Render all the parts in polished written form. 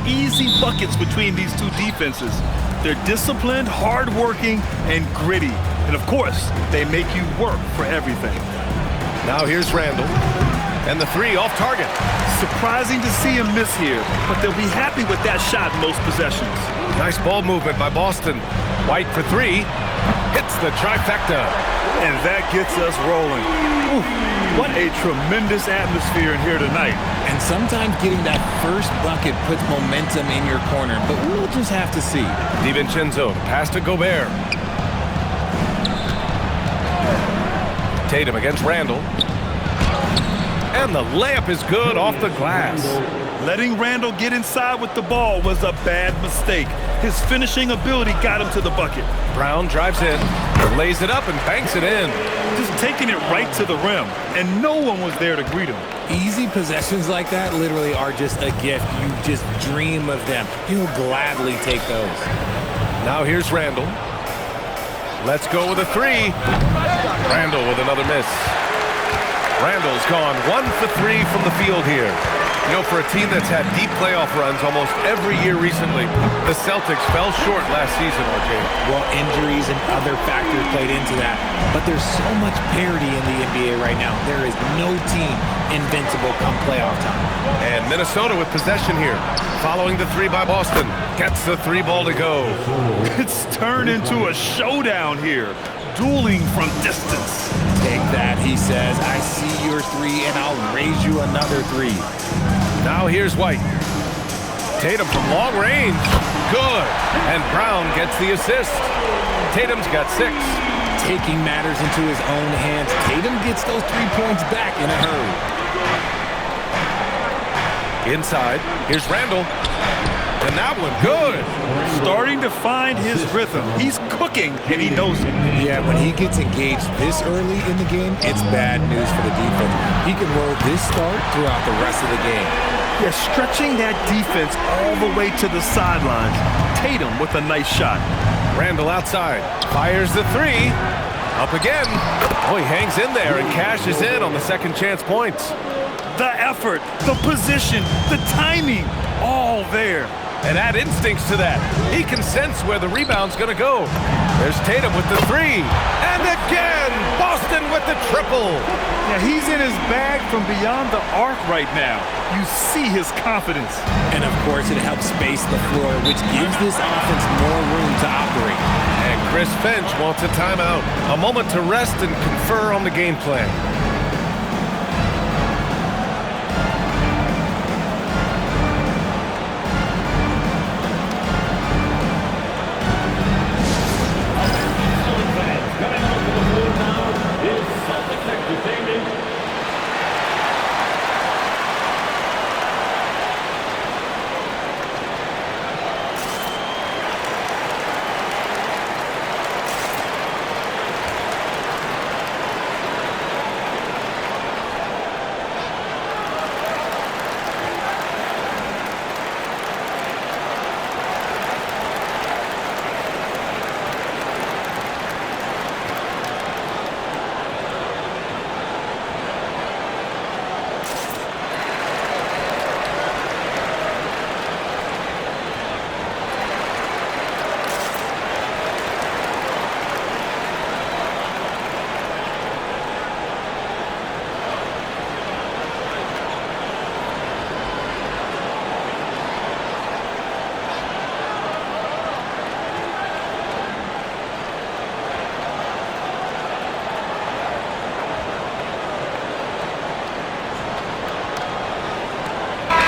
easy buckets between these two defenses. They're disciplined, hardworking, and gritty. And of course, they make you work for everything. Now here's Randall. And the three off target. Surprising to see him miss here, but they'll be happy with that shot most possessions. Nice ball movement by Boston. White for three. Hits the trifecta. And that gets us rolling. Ooh, what a tremendous atmosphere in here tonight. And sometimes getting that first bucket puts momentum in your corner, but we'll just have to see. DiVincenzo, pass to Gobert. Tatum against Randall. And the layup is good off the glass. Letting Randall get inside with the ball was a bad mistake. His finishing ability got him to the bucket. Brown drives in, lays it up, and banks it in. Just taking it right to the rim, and no one was there to greet him. Easy possessions like that literally are just a gift. You just dream of them. He'll gladly take those. Now here's Randall. Let's go with a three. Randall with another miss. Randall's gone 1 for 3 from the field here. You know, for a team that's had deep playoff runs almost every year recently, the Celtics fell short last season, RJ. Well, injuries and other factors played into that. But there's so much parity in the NBA right now. There is no team invincible come playoff time. And Minnesota with possession here. Following the three by Boston. Gets the three ball to go. It's turned into a showdown here. Dueling from distance. Take that, he says. I see your three, and I'll raise you another three. Now here's White. Tatum from long range. Good. And Brown gets the assist. Tatum's got 6. Taking matters into his own hands. Tatum gets those 3 points back in a hurry. Inside. Here's Randall. And that one, good. Starting to find his rhythm. He's cooking, and he knows it. Yeah, when he gets engaged this early in the game, it's bad news for the defense. He can roll this start throughout the rest of the game. Yeah, stretching that defense all the way to the sidelines. Tatum with a nice shot. Randall outside. Fires the three. Up again. Oh, he hangs in there and cashes in on the second chance points. The effort, the position, the timing, all there. And add instincts to that. He can sense where the rebound's going to go. There's Tatum with the three. And again, Boston with the triple. Yeah, he's in his bag from beyond the arc right now. You see his confidence. And of course, it helps space the floor, which gives this offense more room to operate. And Chris Finch wants a timeout. A moment to rest and confer on the game plan.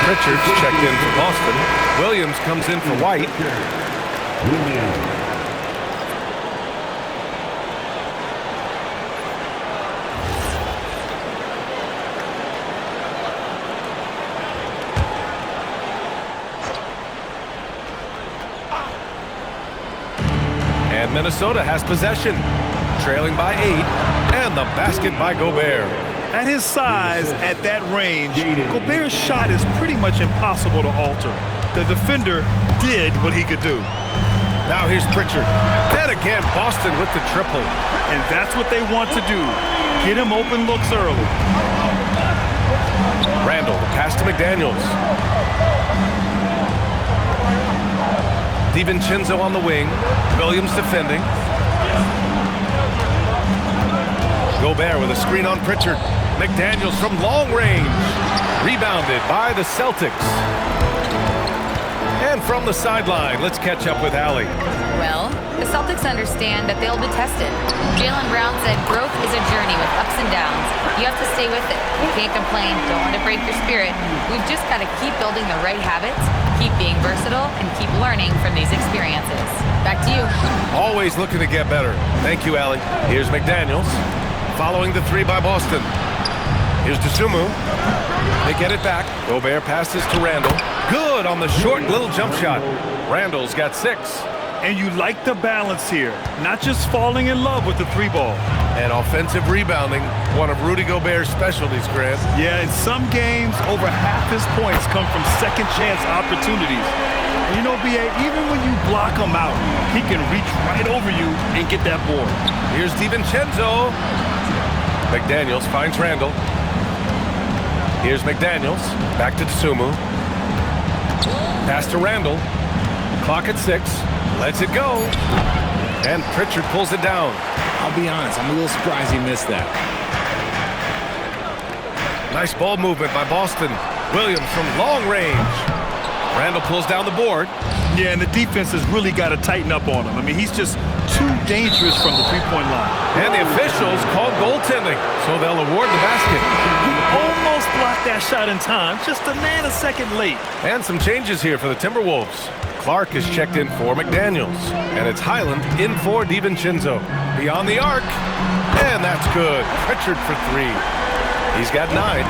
Richards checked in for Boston. Williams comes in for White. And Minnesota has possession, trailing by 8, and the basket by Gobert. At his size, at that range, Gobert's shot is pretty much impossible to alter. The defender did what he could do. Now here's Pritchard. Then again, Boston with the triple. And that's what they want to do. Get him open looks early. Randall, the pass to McDaniels. DiVincenzo on the wing. Williams defending. Gobert with a screen on Pritchard. McDaniels from long range. Rebounded by the Celtics. And from the sideline, let's catch up with Allie. Well, the Celtics understand that they'll be tested. Jaylen Brown said growth is a journey with ups and downs. You have to stay with it. You can't complain. Don't want to break your spirit. We've just got to keep building the right habits, keep being versatile, and keep learning from these experiences. Back to you. Always looking to get better. Thank you, Allie. Here's McDaniels. Following the three by Boston. Here's Dosunmu. They get it back. Gobert passes to Randall. Good on the short little jump shot. Randall's got 6. And you like the balance here. Not just falling in love with the 3-ball. And offensive rebounding, one of Rudy Gobert's specialties, Grant. Yeah, in some games, over half his points come from second chance opportunities. And you know, B.A., even when you block him out, he can reach right over you and get that board. Here's DiVincenzo. McDaniels finds Randall. Here's McDaniels. Back to Dosunmu. Pass to Randall. Clock at 6. Lets it go. And Pritchard pulls it down. I'll be honest, I'm a little surprised he missed that. Nice ball movement by Boston. Williams from long range. Randall pulls down the board. Yeah, and the defense has really got to tighten up on him. I mean, he's just too dangerous from the three-point line. And the officials called goaltending, so they'll award the basket. He almost blocked that shot in time, just a nanosecond late. And some changes here for the Timberwolves. Clark is checked in for McDaniels, and it's Highland in for DiVincenzo. Beyond the arc, and that's good. Pritchard for 3. He's got 9.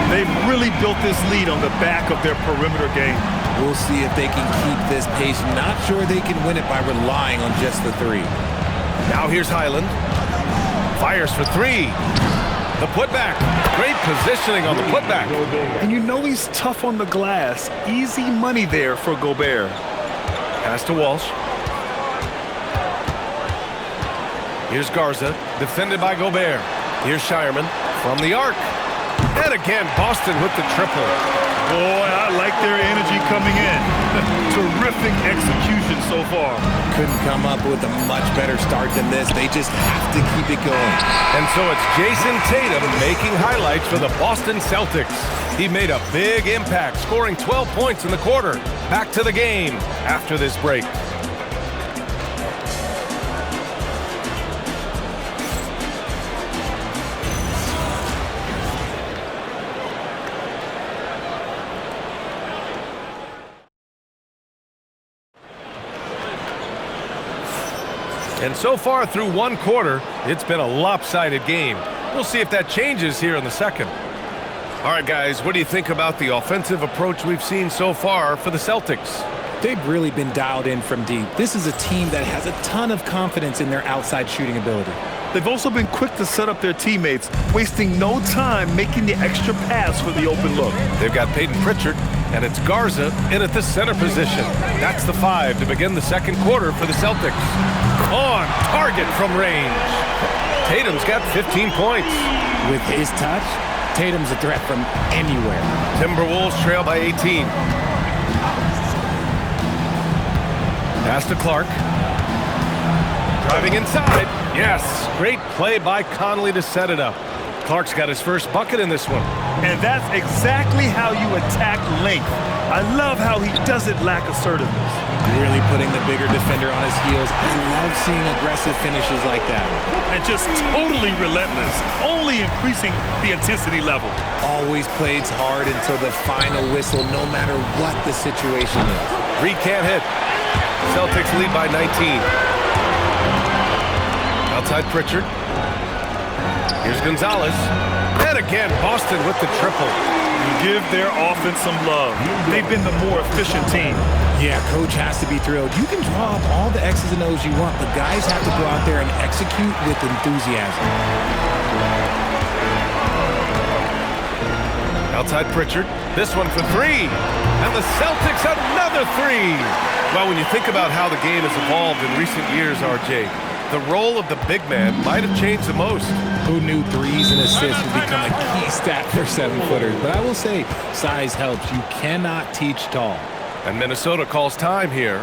They've really built this lead on the back of their perimeter game. We'll see if they can keep this pace. Not sure they can win it by relying on just the 3. Now here's Highland. Fires for 3. The putback. Great positioning on the putback. And you know he's tough on the glass. Easy money there for Gobert. Pass to Walsh. Here's Garza, defended by Gobert. Here's Shireman from the arc. And again, Boston with the triple. Boy, I like their energy coming in. Terrific execution so far. Couldn't come up with a much better start than this. They just have to keep it going. And so it's Jason Tatum making highlights for the Boston Celtics. He made a big impact, scoring 12 points in the quarter. Back to the game after this break. And so far through one quarter, it's been a lopsided game. We'll see if that changes here in the second. All right, guys, what do you think about the offensive approach we've seen so far for the Celtics? They've really been dialed in from deep. This is a team that has a ton of confidence in their outside shooting ability. They've also been quick to set up their teammates, wasting no time making the extra pass for the open look. They've got Peyton Pritchard, and it's Garza in at the center position. That's the 5 to begin the second quarter for the Celtics. On target from range. Tatum's got 15 points. With his touch, Tatum's a threat from anywhere. Timberwolves trail by 18. Pass to Clark. Driving inside. Yes, great play by Conley to set it up. Clark's got his first bucket in this one. And that's exactly how you attack length. I love how he doesn't lack assertiveness. Really putting the bigger defender on his heels. I love seeing aggressive finishes like that. And just totally relentless, only increasing the intensity level. Always plays hard until the final whistle, no matter what the situation is. Reed can't hit. Celtics lead by 19. Outside Pritchard. Here's Gonzalez. And again, Boston with the triple. You give their offense some love. They've been the more efficient team. Yeah, coach has to be thrilled. You can draw up all the X's and O's you want, but guys have to go out there and execute with enthusiasm. Outside Pritchard. This one for 3. And the Celtics another 3. Well, when you think about how the game has evolved in recent years, RJ, the role of the big man might have changed the most. Who knew threes and assists would become a key stat for 7-footers? But I will say, size helps. You cannot teach tall. And Minnesota calls time here.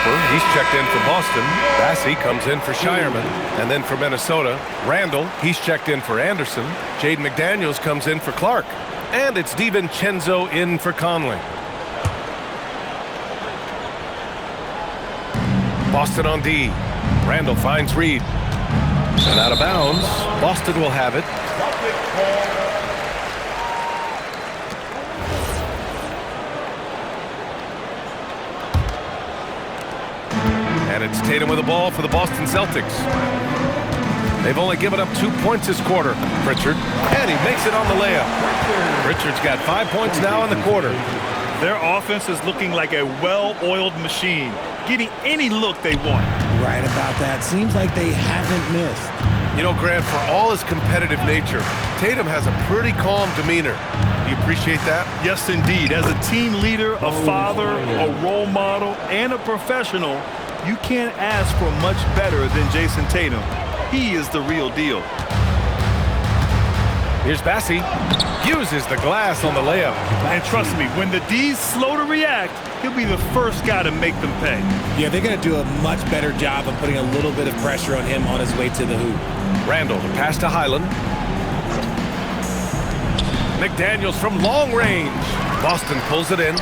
Harper, he's checked in for Boston. Bassey comes in for Shireman. And then for Minnesota, Randall, he's checked in for Anderson. Jaden McDaniels comes in for Clark. And it's DiVincenzo in for Conley. Boston on D. Randall finds Reed. And out of bounds, Boston will have it. And it's Tatum with the ball for the Boston Celtics. They've only given up 2 points this quarter. Pritchard, and he makes it on the layup. Pritchard's got 5 points now in the quarter. Their offense is looking like a well-oiled machine, getting any look they want. Right about that. Seems like they haven't missed. You know, Grant, for all his competitive nature, Tatum has a pretty calm demeanor. Do you appreciate that? Yes, indeed. As a team leader, a father, a role model, and a professional, you can't ask for much better than Jason Tatum. He is the real deal. Here's Bassey. Uses the glass on the layup. And trust me, when the D's slow to react, he'll be the first guy to make them pay. Yeah, they're going to do a much better job of putting a little bit of pressure on him on his way to the hoop. Randall, the pass to Highland. McDaniels from long range. Boston pulls it in.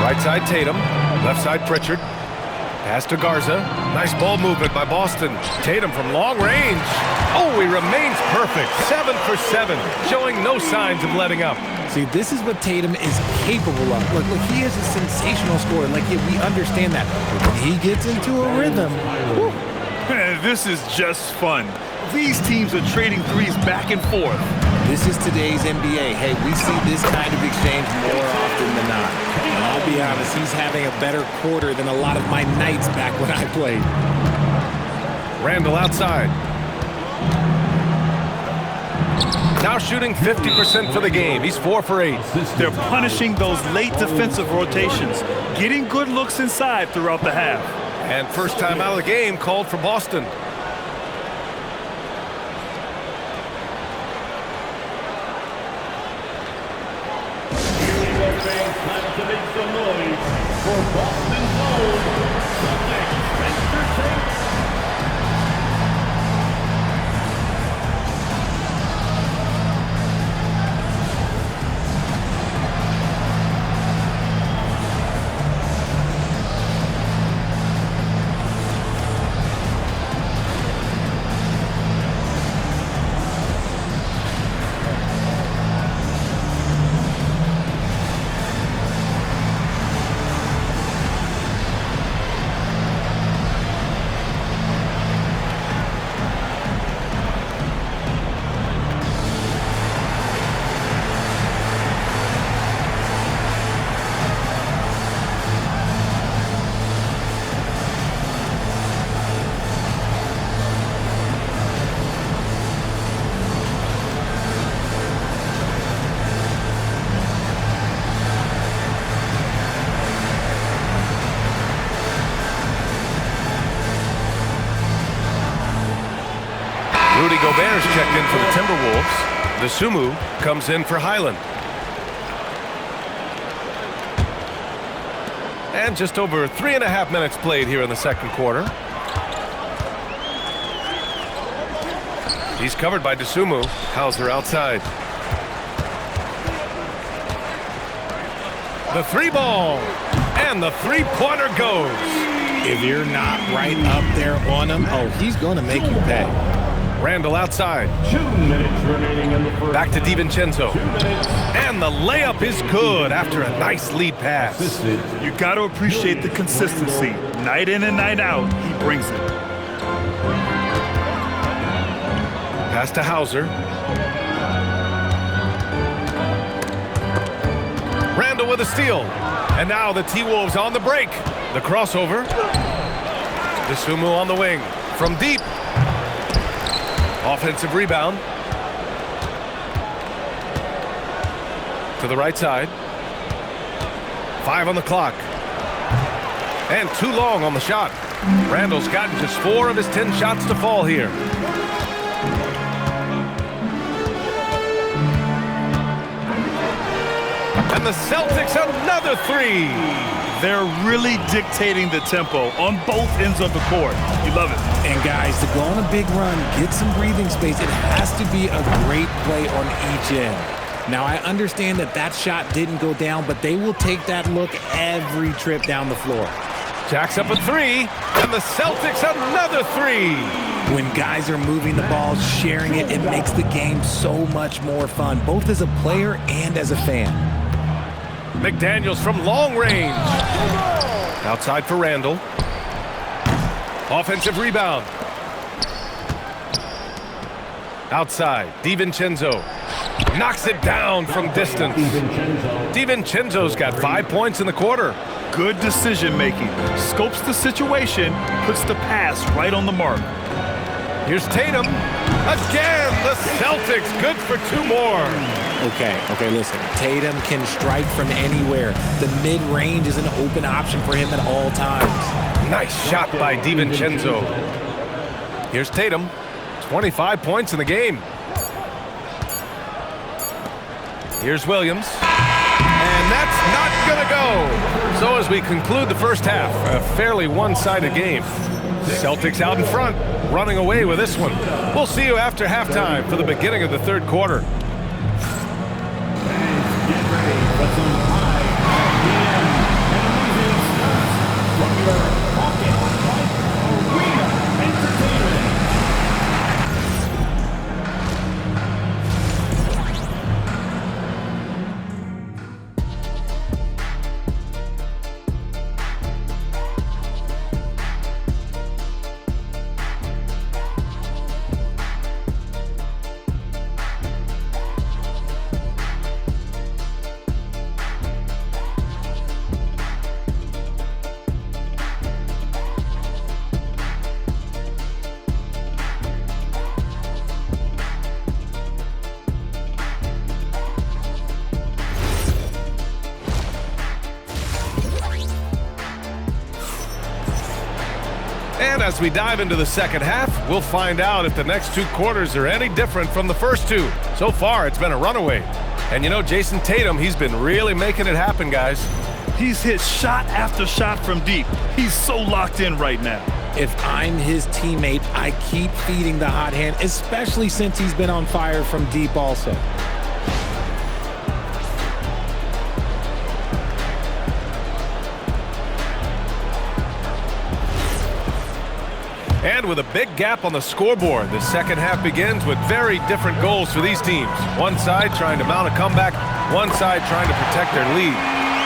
Right side Tatum. Left side Pritchard. Pass to Garza. Nice ball movement by Boston. Tatum from long range. Oh, he remains perfect. 7 for 7, showing no signs of letting up. See, this is what Tatum is capable of. Look, he is a sensational scorer. Like, yeah, we understand that. But when he gets into a rhythm, whew. Man, this is just fun. These teams are trading threes back and forth. This is today's NBA. Hey, we see this kind of exchange more often than not. And I'll be honest, he's having a better quarter than a lot of my nights back when I played. Randall outside. Now shooting 50% for the game. He's 4 for 8. They're punishing those late defensive rotations, getting good looks inside throughout the half. And first time out of the game called for Boston. Time to make some noise for Boston's own Celtics. Rudy Gobert's checked in for the Timberwolves. Dosunmu comes in for Highland. And just over 3.5 minutes played here in the second quarter. He's covered by Dosunmu. Hauser outside. The three ball. And the three-pointer goes. If you're not right up there on him, oh, he's going to make you pay. Randall outside. 2 minutes remaining in the first. Back to DiVincenzo. 2 minutes. And the layup is good after a nice lead pass. You got to appreciate the consistency. Night in and night out, he brings it. Pass to Hauser. Randall with a steal. And now the T-Wolves on the break. The crossover. Dosunmu on the wing. From deep. Offensive rebound. To the right side. 5 on the clock. And too long on the shot. Randall's gotten just 4 of his 10 shots to fall here. And the Celtics another three. They're really dictating the tempo on both ends of the court. You love it. And guys, to go on a big run, get some breathing space, it has to be a great play on each end. Now, I understand that shot didn't go down, but they will take that look every trip down the floor. Jacks up a three, and the Celtics another three. When guys are moving the ball, sharing it, it makes the game so much more fun, both as a player and as a fan. McDaniels from long range. Outside for Randall. Offensive rebound. Outside, DiVincenzo. Knocks it down from distance. DiVincenzo's got 5 points in the quarter. Good decision making. Scopes the situation, puts the pass right on the mark. Here's Tatum. Again, the Celtics good for 2 more. Okay, listen. Tatum can strike from anywhere. The mid-range is an open option for him at all times. Nice shot by DiVincenzo. Here's Tatum. 25 points in the game. Here's Williams. And that's not going to go. So as we conclude the first half, a fairly one-sided game. Celtics out in front, running away with this one. We'll see you after halftime for the beginning of the third quarter. Get ready for some high and amazing from your pocket arena entertainment. And as we dive into the second half, we'll find out if the next 2 quarters are any different from the first 2. So far, it's been a runaway. And you know, Jason Tatum, he's been really making it happen, guys. He's hit shot after shot from deep. He's so locked in right now. If I'm his teammate, I keep feeding the hot hand, especially since he's been on fire from deep also. And with a big gap on the scoreboard, the second half begins with very different goals for these teams. One side trying to mount a comeback, one side trying to protect their lead.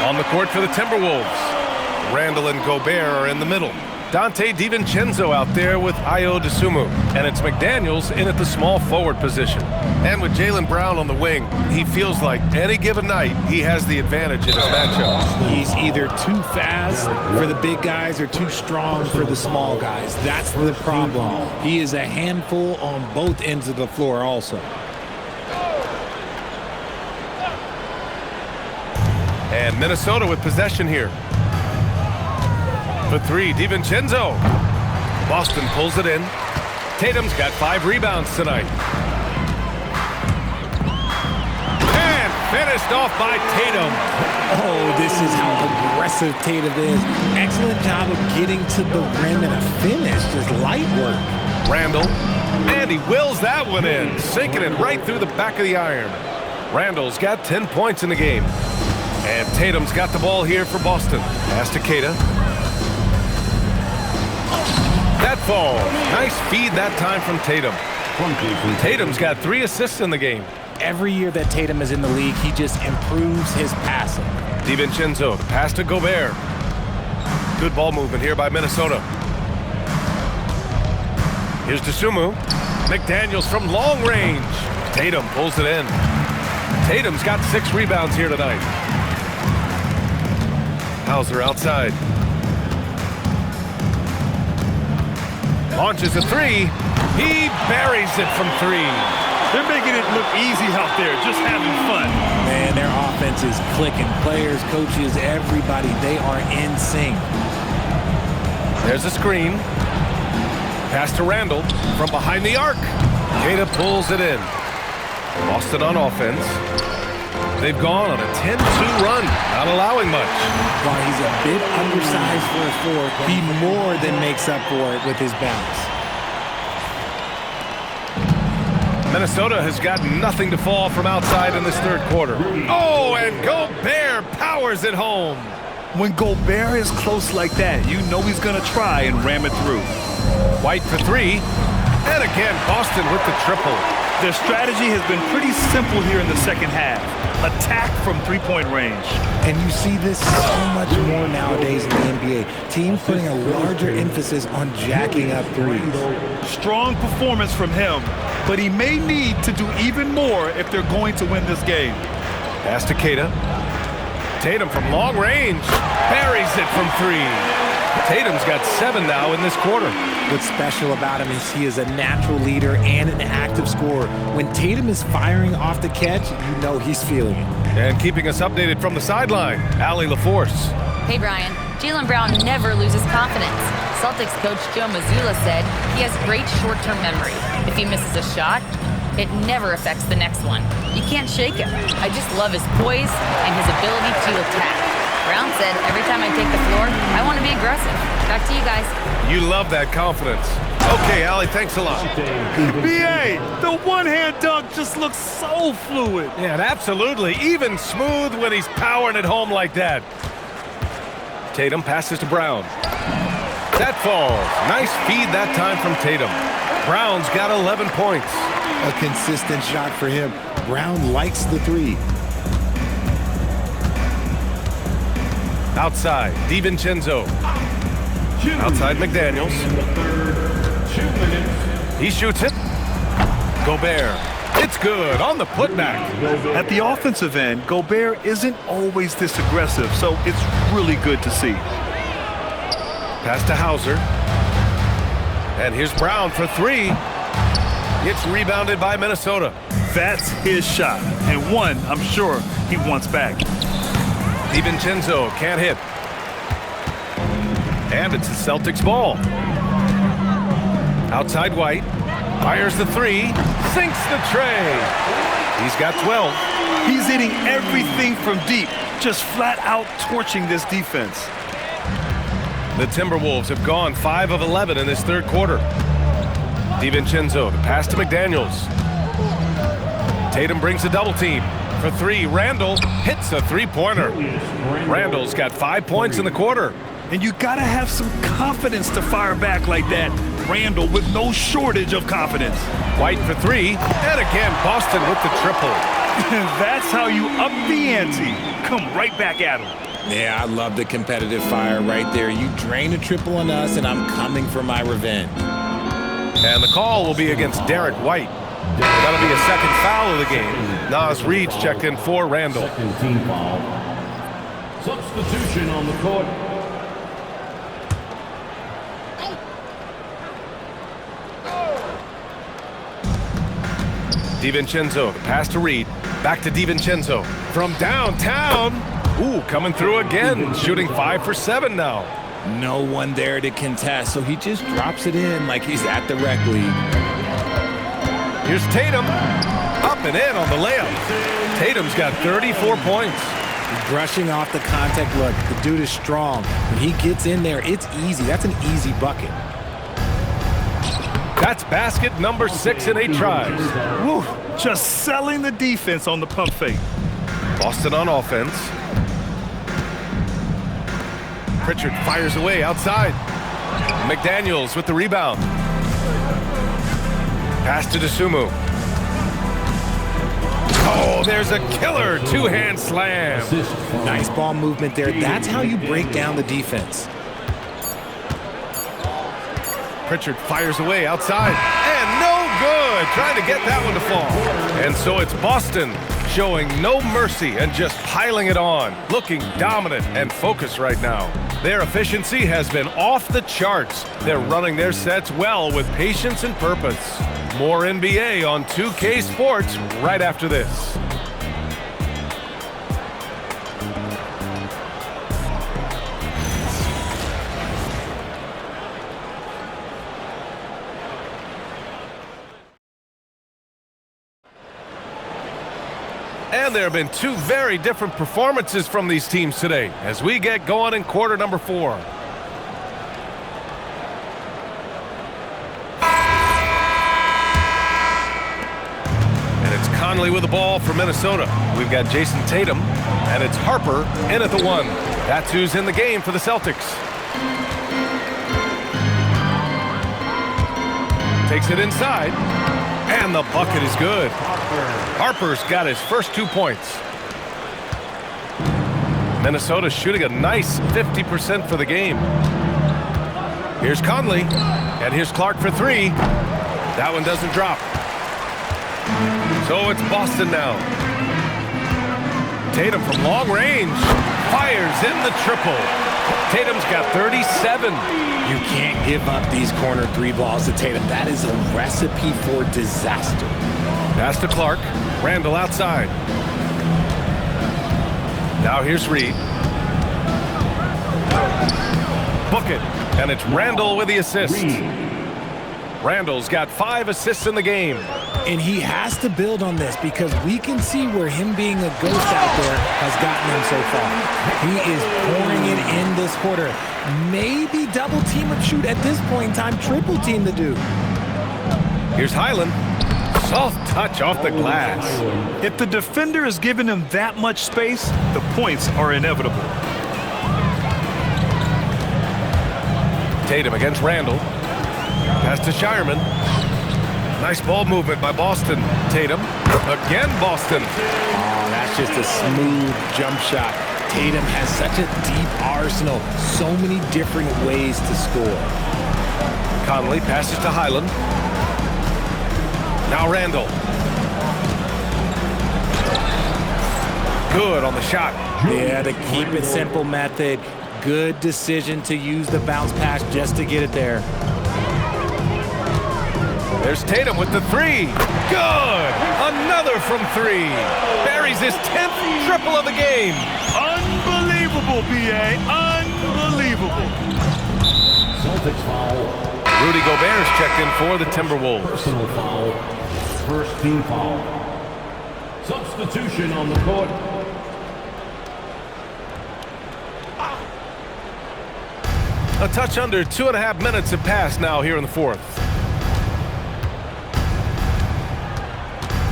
On the court for the Timberwolves, Randall and Gobert are in the middle. Dante DiVincenzo out there with Ayo Dosunmu. And it's McDaniels in at the small forward position. And with Jaylen Brown on the wing, he feels like any given night he has the advantage in his matchup. He's either too fast for the big guys or too strong for the small guys. That's the problem. He is a handful on both ends of the floor also. And Minnesota with possession here. For 3, DiVincenzo. Boston pulls it in. Tatum's got 5 rebounds tonight. And finished off by Tatum. Oh, this is how aggressive Tatum is. Excellent job of getting to the rim and a finish. Just light work. Randall. And he wills that one in, sinking it right through the back of the iron. Randall's got 10 points in the game. And Tatum's got the ball here for Boston. Pass to Keita. That falls. Nice feed that time from Tatum. Tatum's got 3 assists in the game. Every year that Tatum is in the league, he just improves his passing. DiVincenzo, pass to Gobert. Good ball movement here by Minnesota. Here's Dosunmu. McDaniels from long range. Tatum pulls it in. Tatum's got 6 rebounds here tonight. Hauser outside. Launches a 3. He buries it from 3. They're making it look easy out there, just having fun. Man, their offense is clicking. Players, coaches, everybody, they are in sync. There's a screen. Pass to Randall from behind the arc. Keita pulls it in. Boston on offense. They've gone on a 10-2 run, not allowing much. While he's a bit undersized for a four, he more than makes up for it with his bounce. Minnesota has got nothing to fall from outside in this third quarter. Oh, and Gobert powers it home. When Gobert is close like that, you know he's going to try and ram it through. White for three. And again, Boston with the triple. Their strategy has been pretty simple here in the second half. Attack from three-point range. And you see this so much more nowadays in the NBA. Teams putting a larger emphasis on jacking up threes. Strong performance from him, but he may need to do even more if they're going to win this game. Pass to Keita. Tatum from long range. Buries it from three. Tatum's got 7 now in this quarter. What's special about him is he is a natural leader and an active scorer. When Tatum is firing off the catch, you know he's feeling it. And keeping us updated from the sideline, Allie LaForce. Hey, Brian. Jaylen Brown never loses confidence. Celtics coach Joe Mazzulla said he has great short-term memory. If he misses a shot, it never affects the next one. You can't shake him. I just love his poise and his ability to attack. Brown said, every time I take the floor, I want to be aggressive. Back to you guys. You love that confidence. Okay, Allie, thanks a lot. B.A., the one-hand dunk just looks so fluid. Yeah, absolutely. Even smooth when he's powering it home like that. Tatum passes to Brown. That falls. Nice feed that time from Tatum. Brown's got 11 points. A consistent shot for him. Brown likes the three. Outside, DiVincenzo. Outside, McDaniels. 2 minutes. He shoots it. Gobert. It's good on the putback. At the offensive end, Gobert isn't always this aggressive, so it's really good to see. Pass to Hauser. And here's Brown for three. It's rebounded by Minnesota. That's his shot, and one I'm sure he wants back. DiVincenzo can't hit. And it's the Celtics ball. Outside White. Fires the three. Sinks the tray. He's got 12. He's hitting everything from deep, just flat out torching this defense. The Timberwolves have gone 5 of 11 in this third quarter. DiVincenzo, the pass to McDaniels. Tatum brings a double team. For three, Randall hits a three-pointer. Randall's got 5 points in the quarter. And you gotta have some confidence to fire back like that. Randall with no shortage of confidence. White for three, and again Boston with the triple. That's how you up the ante. Come right back at him. Yeah, I love the competitive fire right there. You drain a triple on us, and I'm coming for my revenge. And the call will be against Derek White. That'll be a second foul of the game. Nas Reed's checked in for Randall. Second team foul. Substitution on the court. DiVincenzo, the pass to Reed. Back to DiVincenzo. From downtown. Ooh, coming through again. Shooting 5 for 7 now. No one there to contest, so he just drops it in like he's at the rec league. Here's Tatum. Up and in on the layup. Tatum's got 34 points. Brushing off the contact look. The dude is strong. When he gets in there, it's easy. That's an easy bucket. That's basket number 6 in 8 tries. Woo, just selling the defense on the pump fake. Boston on offense. Pritchard fires away outside. McDaniels with the rebound. Pass to DeSumo. Oh, there's a killer two-hand slam. Nice ball movement there. That's how you break down the defense. Pritchard fires away outside. And no good. Trying to get that one to fall. And so it's Boston showing no mercy and just piling it on. Looking dominant and focused right now. Their efficiency has been off the charts. They're running their sets well with patience and purpose. More NBA on 2K Sports right after this. And there have been two very different performances from these teams today as we get going in quarter number 4. And it's Conley with the ball for Minnesota. We've got Jason Tatum, and it's Harper in at the 1. That's who's in the game for the Celtics. Takes it inside, and the bucket is good. Harper's got his first 2 points. Minnesota shooting a nice 50% for the game. Here's Conley, and here's Clark for 3. That one doesn't drop. So it's Boston now. Tatum from long range fires in the triple. Tatum's got 37. You can't give up these corner 3 balls to Tatum. That is a recipe for disaster. Pass to Clark. Randall outside. Now here's Reed. Book it. And it's Randall with the assist. Randall's got 5 assists in the game. And he has to build on this because we can see where him being a ghost out there has gotten him so far. He is pouring it in this quarter. Maybe double team or shoot at this point in time, triple team the dude. Here's Highland. Soft touch off the glass. If the defender is giving him that much space, the points are inevitable. Tatum against Randall. Pass to Shireman. Nice ball movement by Boston. Tatum. Again Boston. Oh, that's just a smooth jump shot. Tatum has such a deep arsenal. So many different ways to score. Conley passes to Highland. Now Randall. Good on the shot. Yeah, the keep it simple method. Good decision to use the bounce pass just to get it there. There's Tatum with the 3. Good! Another from 3. Buries his 10th triple of the game. Unbelievable, B.A. Unbelievable. Celtics foul. Rudy Gobert's checked in for the Timberwolves. Personal foul. First team foul. Substitution on the court. A touch under 2.5 minutes have passed now here in the 4th.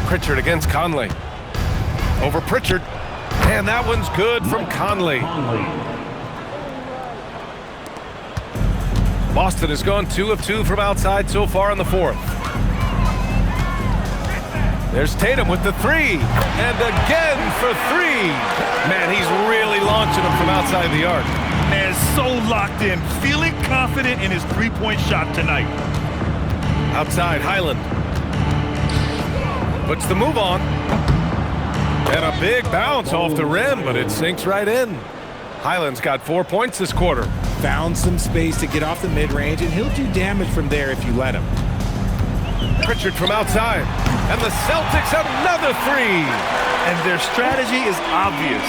Pritchard against Conley. Over Pritchard. And that one's good from Conley. Boston has gone 2 of 2 from outside so far in the 4th. There's Tatum with the 3. And again for 3. Man, he's really launching them from outside the arc. And so locked in, feeling confident in his 3-point shot tonight. Outside, Highland. Puts the move on. And a big bounce off the rim, but it sinks right in. Highland's got 4 points this quarter. Found some space to get off the mid-range, and he'll do damage from there if you let him. Pritchard from outside. And the Celtics have another 3. And their strategy is obvious.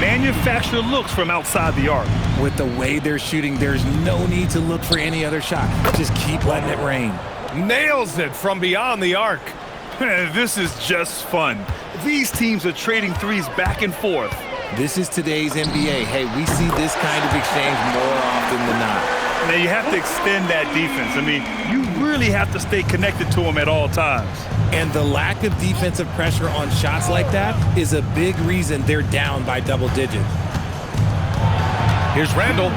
Manufacture looks from outside the arc. With the way they're shooting, there's no need to look for any other shot. Just keep letting it rain. Nails it from beyond the arc. This is just fun. These teams are trading threes back and forth. This is today's NBA. Hey, we see this kind of exchange more often than not. Now, you have to extend that defense. I mean, you really have to stay connected to them at all times. And the lack of defensive pressure on shots like that is a big reason they're down by double digits. Here's Randall.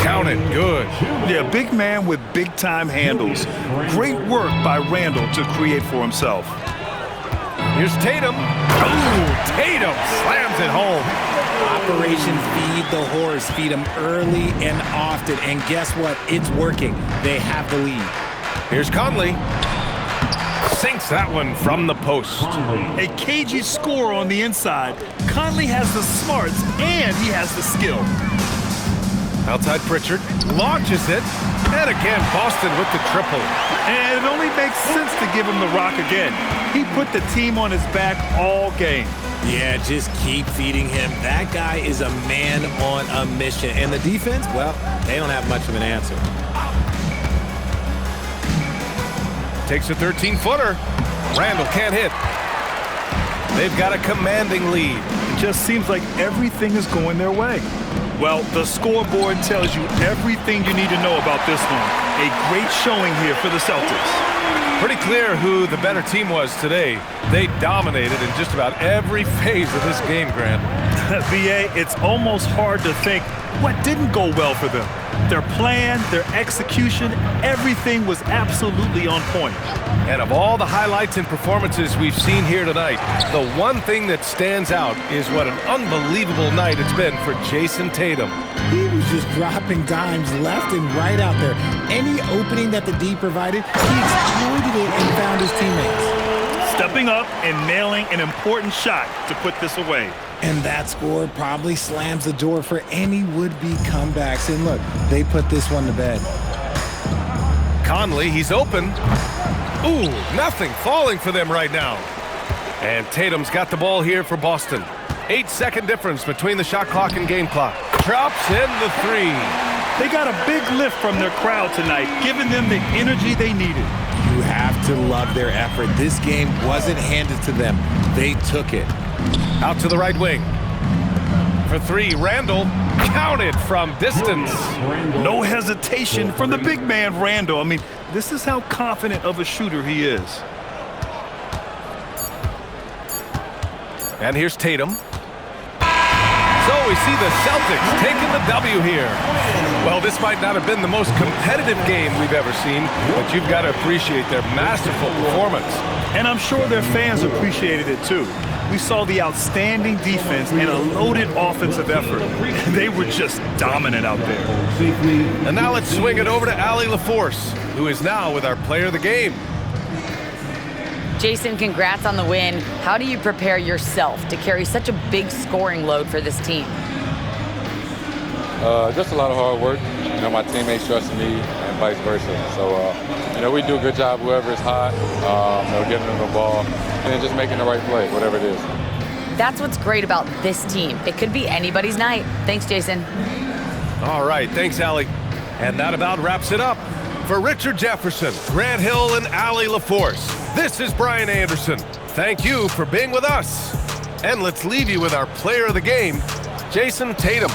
Count it. Good. Yeah, big man with big-time handles. Great work by Randall to create for himself. Here's Tatum. Oh, Tatum slams it home. Operation Feed the Horse. Feed them early and often. And guess what? It's working. They have the lead. Here's Conley. Sinks that one from the post. A cagey score on the inside. Conley has the smarts and he has the skill. Outside Pritchard. Launches it. And again, Boston with the triple. And it only makes sense to give him the rock again. He put the team on his back all game. Yeah, just keep feeding him. That guy is a man on a mission. And the defense, well, they don't have much of an answer. Takes a 13-footer. Randall can't hit. They've got a commanding lead. It just seems like everything is going their way. Well, the scoreboard tells you everything you need to know about this one. A great showing here for the Celtics. Pretty clear who the better team was today. They dominated in just about every phase of this game, Grant. VA, it's almost hard to think what didn't go well for them. Their plan, their execution, everything was absolutely on point. And of all the highlights and performances we've seen here tonight, the one thing that stands out is what an unbelievable night it's been for Jason Tatum. He was just dropping dimes left and right out there. Any opening that the D provided, he exploited it and found his teammates. Stepping up and nailing an important shot to put this away. And that score probably slams the door for any would-be comebacks. And look, they put this one to bed. Conley, he's open. Ooh, nothing falling for them right now. And Tatum's got the ball here for Boston. 8-second difference between the shot clock and game clock. Drops in the three. They got a big lift from their crowd tonight, giving them the energy they needed. You have to love their effort. This game wasn't handed to them. They took it. Out to the right wing. For three, Randall counted from distance. No hesitation from the big man, Randall. I mean, this is how confident of a shooter he is. And here's Tatum. So we see the Celtics taking the W here. Well, this might not have been the most competitive game we've ever seen, but you've got to appreciate their masterful performance. And I'm sure their fans appreciated it too. We saw the outstanding defense and a loaded offensive effort. They were just dominant out there. And now let's swing it over to Allie LaForce, who is now with our player of the game. Jason, congrats on the win. How do you prepare yourself to carry such a big scoring load for this team? Just a lot of hard work. You know, my teammates trusting me and vice versa. So, you know, we do a good job whoever is hot, you know, getting them the ball, and then just making the right play, whatever it is. That's what's great about this team. It could be anybody's night. Thanks, Jason. All right, thanks, Allie. And that about wraps it up. For Richard Jefferson, Grant Hill, and Allie LaForce, this is Brian Anderson. Thank you for being with us. And let's leave you with our player of the game, Jason Tatum.